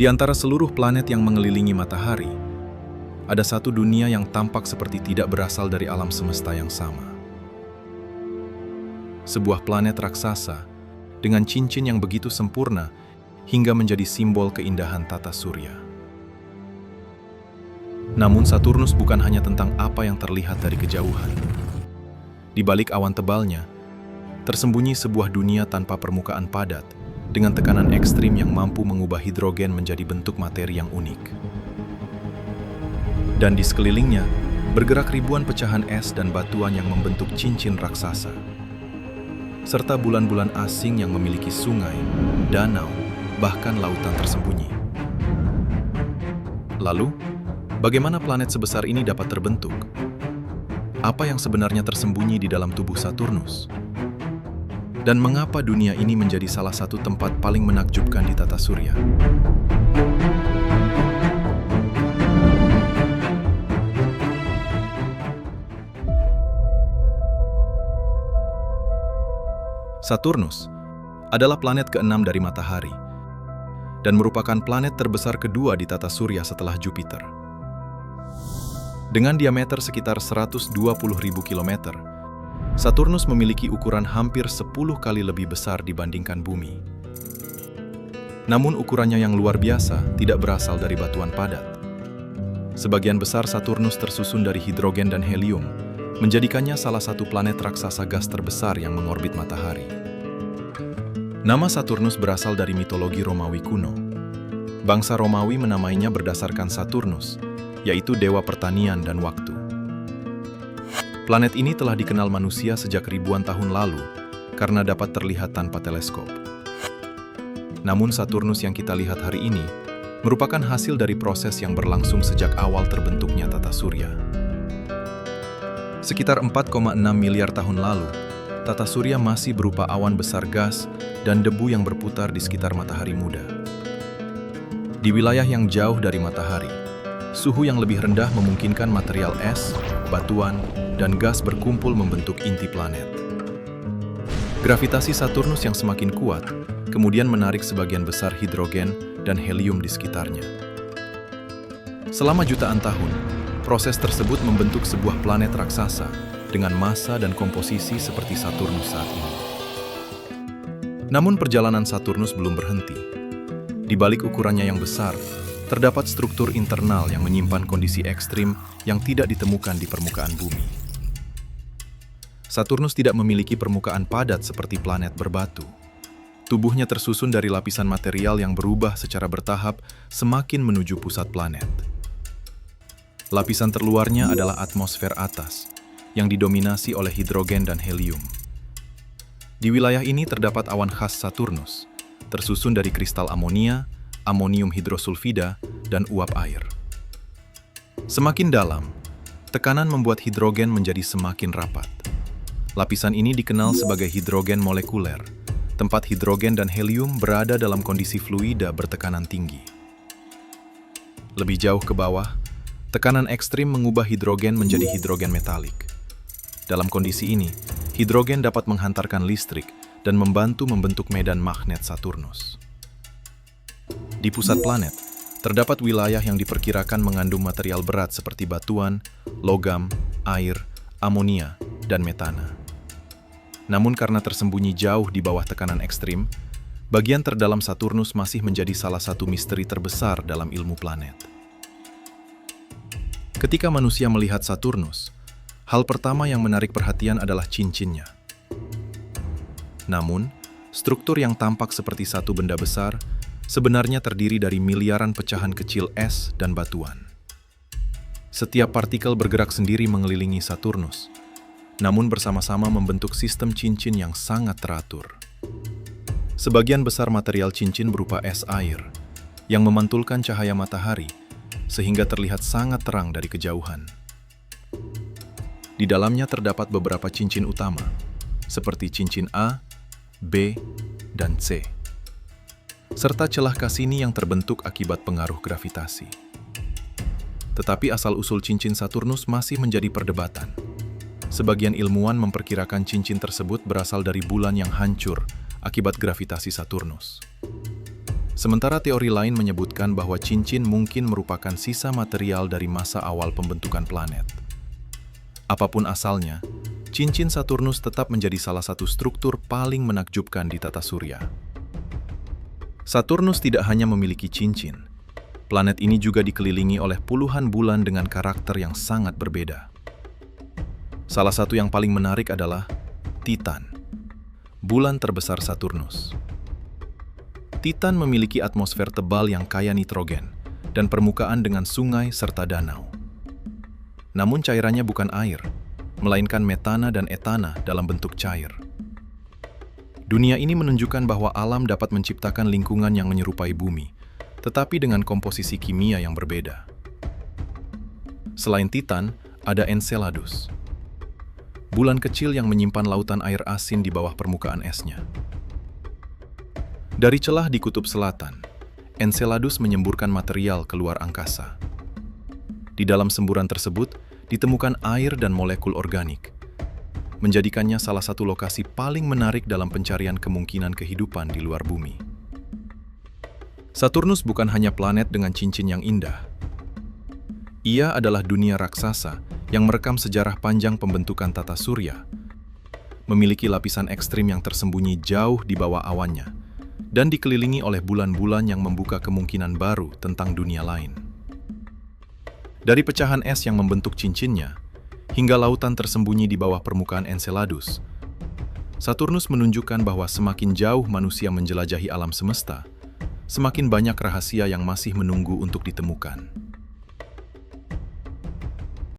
Di antara seluruh planet yang mengelilingi matahari, ada satu dunia yang tampak seperti tidak berasal dari alam semesta yang sama. Sebuah planet raksasa dengan cincin yang begitu sempurna hingga menjadi simbol keindahan tata surya. Namun Saturnus bukan hanya tentang apa yang terlihat dari kejauhan. Di balik awan tebalnya, tersembunyi sebuah dunia tanpa permukaan padat, dengan tekanan ekstrim yang mampu mengubah hidrogen menjadi bentuk materi yang unik. Dan di sekelilingnya, bergerak ribuan pecahan es dan batuan yang membentuk cincin raksasa, serta bulan-bulan asing yang memiliki sungai, danau, bahkan lautan tersembunyi. Lalu, bagaimana planet sebesar ini dapat terbentuk? Apa yang sebenarnya tersembunyi di dalam tubuh Saturnus? Dan mengapa dunia ini menjadi salah satu tempat paling menakjubkan di tata surya? Saturnus adalah planet ke-6 dari Matahari dan merupakan planet terbesar kedua di tata surya setelah Jupiter. Dengan diameter sekitar 120.000 km, Saturnus memiliki ukuran hampir 10 kali lebih besar dibandingkan Bumi. Namun ukurannya yang luar biasa tidak berasal dari batuan padat. Sebagian besar Saturnus tersusun dari hidrogen dan helium, menjadikannya salah satu planet raksasa gas terbesar yang mengorbit matahari. Nama Saturnus berasal dari mitologi Romawi kuno. Bangsa Romawi menamainya berdasarkan Saturnus, yaitu dewa pertanian dan waktu. Planet ini telah dikenal manusia sejak ribuan tahun lalu karena dapat terlihat tanpa teleskop. Namun Saturnus yang kita lihat hari ini merupakan hasil dari proses yang berlangsung sejak awal terbentuknya tata surya. Sekitar 4,6 miliar tahun lalu, tata surya masih berupa awan besar gas dan debu yang berputar di sekitar matahari muda. Di wilayah yang jauh dari matahari, suhu yang lebih rendah memungkinkan material es, batuan, dan gas berkumpul membentuk inti planet. Gravitasi Saturnus yang semakin kuat kemudian menarik sebagian besar hidrogen dan helium di sekitarnya. Selama jutaan tahun, proses tersebut membentuk sebuah planet raksasa dengan massa dan komposisi seperti Saturnus saat ini. Namun perjalanan Saturnus belum berhenti. Di balik ukurannya yang besar, terdapat struktur internal yang menyimpan kondisi ekstrim yang tidak ditemukan di permukaan bumi. Saturnus tidak memiliki permukaan padat seperti planet berbatu. Tubuhnya tersusun dari lapisan material yang berubah secara bertahap semakin menuju pusat planet. Lapisan terluarnya adalah atmosfer atas, yang didominasi oleh hidrogen dan helium. Di wilayah ini terdapat awan khas Saturnus, tersusun dari kristal amonia, amonium hidrosulfida, dan uap air. Semakin dalam, tekanan membuat hidrogen menjadi semakin rapat. Lapisan ini dikenal sebagai hidrogen molekuler, tempat hidrogen dan helium berada dalam kondisi fluida bertekanan tinggi. Lebih jauh ke bawah, tekanan ekstrim mengubah hidrogen menjadi hidrogen metalik. Dalam kondisi ini, hidrogen dapat menghantarkan listrik dan membantu membentuk medan magnet Saturnus. Di pusat planet, terdapat wilayah yang diperkirakan mengandung material berat seperti batuan, logam, air, amonia, dan metana. Namun karena tersembunyi jauh di bawah tekanan ekstrim, bagian terdalam Saturnus masih menjadi salah satu misteri terbesar dalam ilmu planet. Ketika manusia melihat Saturnus, hal pertama yang menarik perhatian adalah cincinnya. Namun, struktur yang tampak seperti satu benda besar sebenarnya terdiri dari miliaran pecahan kecil es dan batuan. Setiap partikel bergerak sendiri mengelilingi Saturnus, namun bersama-sama membentuk sistem cincin yang sangat teratur. Sebagian besar material cincin berupa es air, yang memantulkan cahaya matahari, sehingga terlihat sangat terang dari kejauhan. Di dalamnya terdapat beberapa cincin utama, seperti cincin A, B, dan C, serta celah Cassini yang terbentuk akibat pengaruh gravitasi. Tetapi asal-usul cincin Saturnus masih menjadi perdebatan. Sebagian ilmuwan memperkirakan cincin tersebut berasal dari bulan yang hancur akibat gravitasi Saturnus. Sementara teori lain menyebutkan bahwa cincin mungkin merupakan sisa material dari masa awal pembentukan planet. Apapun asalnya, cincin Saturnus tetap menjadi salah satu struktur paling menakjubkan di tata surya. Saturnus tidak hanya memiliki cincin, planet ini juga dikelilingi oleh puluhan bulan dengan karakter yang sangat berbeda. Salah satu yang paling menarik adalah Titan, bulan terbesar Saturnus. Titan memiliki atmosfer tebal yang kaya nitrogen dan permukaan dengan sungai serta danau. Namun cairannya bukan air, melainkan metana dan etana dalam bentuk cair. Dunia ini menunjukkan bahwa alam dapat menciptakan lingkungan yang menyerupai bumi, tetapi dengan komposisi kimia yang berbeda. Selain Titan, ada Enceladus, bulan kecil yang menyimpan lautan air asin di bawah permukaan esnya. Dari celah di kutub selatan, Enceladus menyemburkan material keluar angkasa. Di dalam semburan tersebut, ditemukan air dan molekul organik, menjadikannya salah satu lokasi paling menarik dalam pencarian kemungkinan kehidupan di luar bumi. Saturnus bukan hanya planet dengan cincin yang indah. Ia adalah dunia raksasa yang merekam sejarah panjang pembentukan tata surya, memiliki lapisan ekstrim yang tersembunyi jauh di bawah awannya, dan dikelilingi oleh bulan-bulan yang membuka kemungkinan baru tentang dunia lain. Dari pecahan es yang membentuk cincinnya, hingga lautan tersembunyi di bawah permukaan Enceladus, Saturnus menunjukkan bahwa semakin jauh manusia menjelajahi alam semesta, semakin banyak rahasia yang masih menunggu untuk ditemukan.